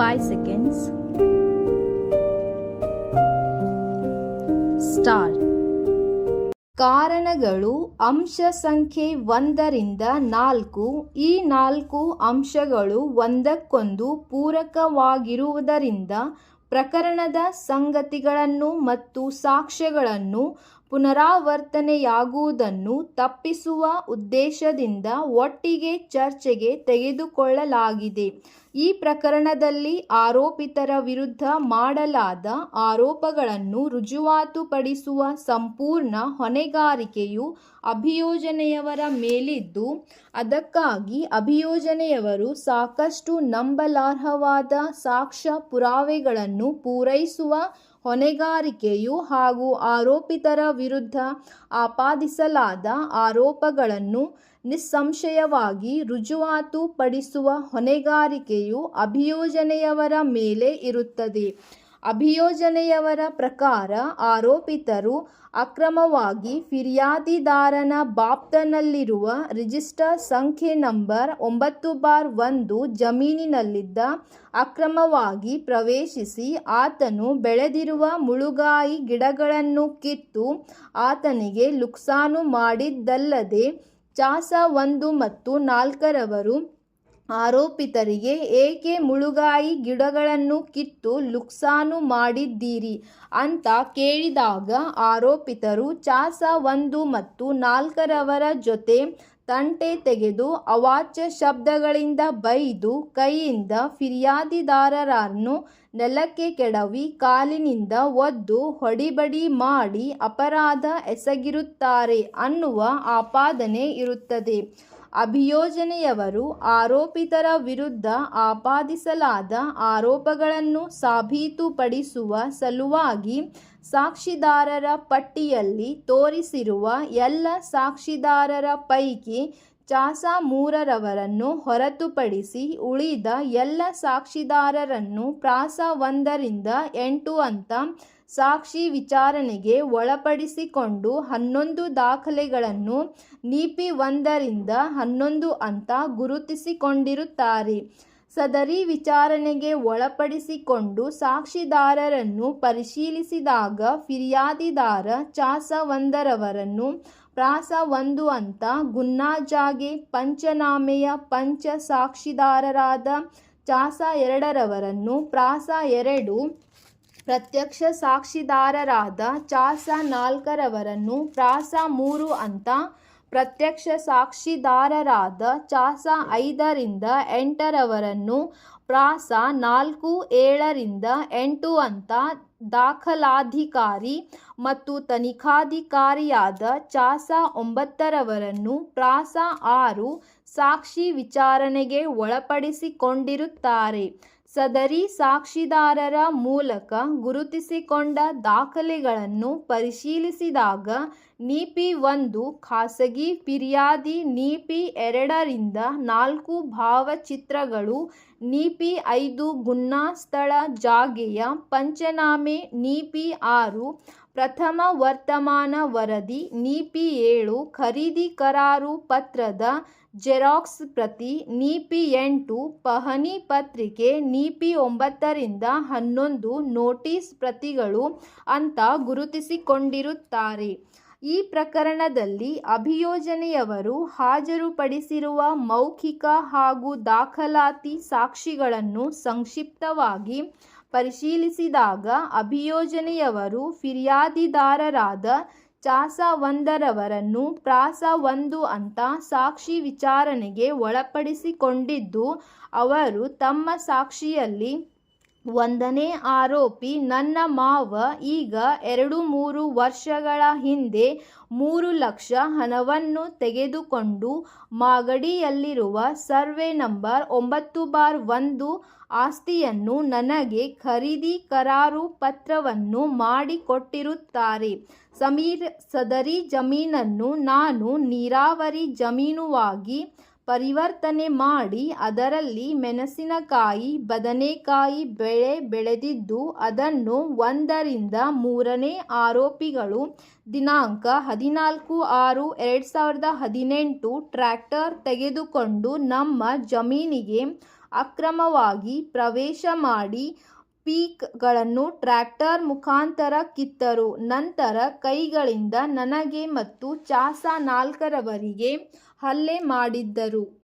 5 seconds. Start. ಕಾರಣಗಳು ಅಂಶ ಸಂಖ್ಯೆ 1ರಿಂದ 4. ಈ 4 ಅಂಶಗಳು ಒಂದಕ್ಕೊಂದು ಪೂರಕವಾಗಿರುವುದರಿಂದ ಪ್ರಕರಣದ ಸಂಗತಿಗಳನ್ನು ಮತ್ತು ಸಾಕ್ಷ್ಯಗಳನ್ನು ಪುನರಾವರ್ತನೆಯಾಗುವುದನ್ನು ತಪ್ಪಿಸುವ ಉದ್ದೇಶದಿಂದ ಒಟ್ಟಿಗೆ ಚರ್ಚೆಗೆ ತೆಗೆದುಕೊಳ್ಳಲಾಗಿದೆ. ಈ ಪ್ರಕರಣದಲ್ಲಿ ಆರೋಪಿತರ ವಿರುದ್ಧ ಮಾಡಲಾದ ಆರೋಪಗಳನ್ನು ರುಜುವಾತುಪಡಿಸುವ ಸಂಪೂರ್ಣ ಹೊಣೆಗಾರಿಕೆಯು ಅಭಿಯೋಜನೆಯವರ ಮೇಲಿದ್ದು, ಅದಕ್ಕಾಗಿ ಅಭಿಯೋಜನೆಯವರು ಸಾಕಷ್ಟು ನಂಬಲಾರ್ಹವಾದ ಸಾಕ್ಷ್ಯ ಪುರಾವೆಗಳನ್ನು ಪೂರೈಸುವ ಹೊಣೆಗಾರಿಕೆಯು ಹಾಗೂ ಆರೋಪಿತರ ವಿರುದ್ಧ ಆಪಾದಿಸಲಾದ ಆರೋಪಗಳನ್ನು ನಿಸ್ಸಂಶಯವಾಗಿ ರುಜುವಾತುಪಡಿಸುವ ಹೊಣೆಗಾರಿಕೆಯು ಅಭಿಯೋಜನೆಯವರ ಮೇಲೆ ಇರುತ್ತದೆ. ಅಭಿಯೋಜನೆಯವರ ಪ್ರಕಾರ ಆರೋಪಿತರು ಅಕ್ರಮವಾಗಿ ಫಿರ್ಯಾದಿದಾರನ ಬಾಪ್ತನಲ್ಲಿರುವ ರಿಜಿಸ್ಟರ್ ಸಂಖ್ಯೆ ನಂಬರ್ 9/1 ಜಮೀನಿನಲ್ಲಿದ್ದ ಅಕ್ರಮವಾಗಿ ಪ್ರವೇಶಿಸಿ ಆತನು ಬೆಳೆದಿರುವ ಮುಳುಗಾಯಿ ಗಿಡಗಳನ್ನು ಕಿತ್ತು ಆತನಿಗೆ ನುಕ್ಸಾನು ಮಾಡಿದ್ದಲ್ಲದೆ ಚಾಸ 1 ಮತ್ತು 4ರವರು ಆರೋಪಿತರಿಗೆ ಏಕೆ ಮುಳುಗಾಯಿ ಗಿಡಗಳನ್ನು ಕಿತ್ತು ನುಕ್ಸಾನು ಮಾಡಿದ್ದೀರಿ ಅಂತ ಕೇಳಿದಾಗ ಆರೋಪಿತರು ಚಾಸ 1 ಮತ್ತು 4ರವರ ಜೊತೆ ತಂಟೆ ತೆಗೆದು ಅವಾಚ್ಯ ಶಬ್ದಗಳಿಂದ ಬೈದು ಕೈಯಿಂದ ಫಿರ್ಯಾದಿದಾರರನ್ನು ನೆಲಕ್ಕೆ ಕೆಡವಿ ಕಾಲಿನಿಂದ ಒದ್ದು ಹೊಡಿಬಡಿ ಮಾಡಿ ಅಪರಾಧ ಎಸಗಿರುತ್ತಾರೆ ಅನ್ನುವ ಆಪಾದನೆ ಇರುತ್ತದೆ. ಅಭಿಯೋಜನೆಯವರು ಆರೋಪಿತರ ವಿರುದ್ಧ ಆಪಾದಿಸಲಾದ ಆರೋಪಗಳನ್ನು ಸಾಬೀತುಪಡಿಸುವ ಸಲುವಾಗಿ ಸಾಕ್ಷಿದಾರರ ಪಟ್ಟಿಯಲ್ಲಿ ತೋರಿಸಿರುವ ಎಲ್ಲ ಸಾಕ್ಷಿದಾರರ ಪೈಕಿ ಚಾಸ 3ರವರನ್ನು ಹೊರತುಪಡಿಸಿ ಉಳಿದ ಎಲ್ಲ ಸಾಕ್ಷಿದಾರರನ್ನು ಪ್ರಾಸ 1ರಿಂದ 8 ಅಂತ ಸಾಕ್ಷಿ ವಿಚಾರಣೆಗೆ ಒಳಪಡಿಸಿಕೊಂಡು 11 ದಾಖಲೆಗಳನ್ನು ನೀಪಿ 1ರಿಂದ 11 ಅಂತ ಗುರುತಿಸಿಕೊಂಡಿರುತ್ತಾರೆ. ಸದರಿ ವಿಚಾರಣೆಗೆ ಒಳಪಡಿಸಿಕೊಂಡು ಸಾಕ್ಷಿದಾರರನ್ನು ಪರಿಶೀಲಿಸಿದಾಗ ಫಿರ್ಯಾದಿದಾರ ಚಾಸ 1ರವರನ್ನು ಪ್ರಾಸ 1 ಅಂತ ಗುನ್ನಾಜಾಗೆ ಪಂಚನಾಮೆಯ ಪಂಚ ಸಾಕ್ಷಿದಾರರಾದ ಚಾಸ 2ರವರನ್ನು ಪ್ರಾಸ 2 ಪ್ರತ್ಯಕ್ಷ ಸಾಕ್ಷಿದಾರರಾದ ಚಾಸ 4ರವರನ್ನು ಪ್ರಾಸ 3 ಅಂತ ಪ್ರತ್ಯಕ್ಷ ಸಾಕ್ಷಿದಾರರಾದ ಚಾಸ 5ರಿಂದ 8ರವರನ್ನು ಪ್ರಾಸ 4, 7ರಿಂದ 8 ಅಂತ ದಾಖಲಾಧಿಕಾರಿ ಮತ್ತು ತನಿಖಾಧಿಕಾರಿಯಾದ ಚಾಸ 9ರವರನ್ನು ಪ್ರಾಸ 6 ಸಾಕ್ಷಿ ವಿಚಾರಣೆಗೆ ಒಳಪಡಿಸಿಕೊಂಡಿರುತ್ತಾರೆ. ಸದರಿ ಸಾಕ್ಷಿದಾರರ ಮೂಲಕ ಗುರುತಿಸಿಕೊಂಡ ದಾಖಲೆಗಳನ್ನು ಪರಿಶೀಲಿಸಿದಾಗ ನೀಪಿ 1 ಖಾಸಗಿ ಫಿರ್ಯಾದಿ, ನೀಪಿ 2ರಿಂದ 4 ಭಾವಚಿತ್ರಗಳು, ನೀಪಿ 5 ಗುನ್ನಾ ಸ್ಥಳ ಜಾಗೆಯ ಪಂಚನಾಮೆ, ನೀಪಿ 6 ಪ್ರಥಮ ವರ್ತಮಾನ ವರದಿ, ನೀಪಿ 7 ಖರೀದಿ ಕರಾರು ಪತ್ರದ ಜೆರಾಕ್ಸ್ ಪ್ರತಿ, ನೀಪಿ 8 ಪಹಣಿ ಪತ್ರಿಕೆ, ನೀಪಿ 9ರಿಂದ 11 ನೋಟಿಸ್ ಪ್ರತಿಗಳು ಅಂತ ಗುರುತಿಸಿಕೊಂಡಿರುತ್ತಾರೆ. ಈ ಪ್ರಕರಣದಲ್ಲಿ ಅಭಿಯೋಜನೆಯವರು ಹಾಜರುಪಡಿಸಿರುವ ಮೌಖಿಕ ಹಾಗೂ ದಾಖಲಾತಿ ಸಾಕ್ಷಿಗಳನ್ನು ಸಂಕ್ಷಿಪ್ತವಾಗಿ ಪರಿಶೀಲಿಸಿದಾಗ ಅಭಿಯೋಜನೆಯವರು ಫಿರ್ಯಾದಿದಾರರಾದ ಚಾಸ 1ರವರನ್ನು ಪ್ರಾಸ 1 ಅಂತ ಸಾಕ್ಷಿ ವಿಚಾರಣೆಗೆ ಒಳಪಡಿಸಿಕೊಂಡಿದ್ದು, ಅವರು ತಮ್ಮ ಸಾಕ್ಷಿಯಲ್ಲಿ 1ನೇ ಆರೋಪಿ ನನ್ನ ಮಾವ ಈಗ 2-3 ವರ್ಷಗಳ ಹಿಂದೆ 3 ಲಕ್ಷ ಹಣವನ್ನು ತೆಗೆದುಕೊಂಡು ಮಾಗಡಿಯಲ್ಲಿರುವ ಸರ್ವೆ ನಂಬರ್ 9/1 ಆಸ್ತಿಯನ್ನು ನನಗೆ ಖರೀದಿ ಕರಾರು ಪತ್ರವನ್ನು ಮಾಡಿಕೊಟ್ಟಿರುತ್ತಾರೆ. ಸದರಿ ಜಮೀನನ್ನು ನಾನು ನೀರಾವರಿ ಜಮೀನುವಾಗಿ ಪರಿವರ್ತನೆ ಮಾಡಿ ಅದರಲ್ಲಿ ಮೆಣಸಿನಕಾಯಿ, ಬದನೆಕಾಯಿ ಬೆಳೆ ಬೆಳೆದಿದ್ದು ಅದನ್ನು 1ರಿಂದ 3ನೇ ಆರೋಪಿಗಳು ದಿನಾಂಕ 14/6/2018 ಟ್ರ್ಯಾಕ್ಟರ್ ತೆಗೆದುಕೊಂಡು ನಮ್ಮ ಜಮೀನಿಗೆ ಅಕ್ರಮವಾಗಿ ಪ್ರವೇಶ ಮಾಡಿ ಪೀಕ್ಗಳನ್ನು ಟ್ರ್ಯಾಕ್ಟರ್ ಮುಖಾಂತರ ಕಿತ್ತರು. ನಂತರ ಕೈಗಳಿಂದ ನನಗೆ ಮತ್ತು ಚಾಸ 4ರವರಿಗೆ ಹಲ್ಲೆ ಮಾಡಿದ್ದರು.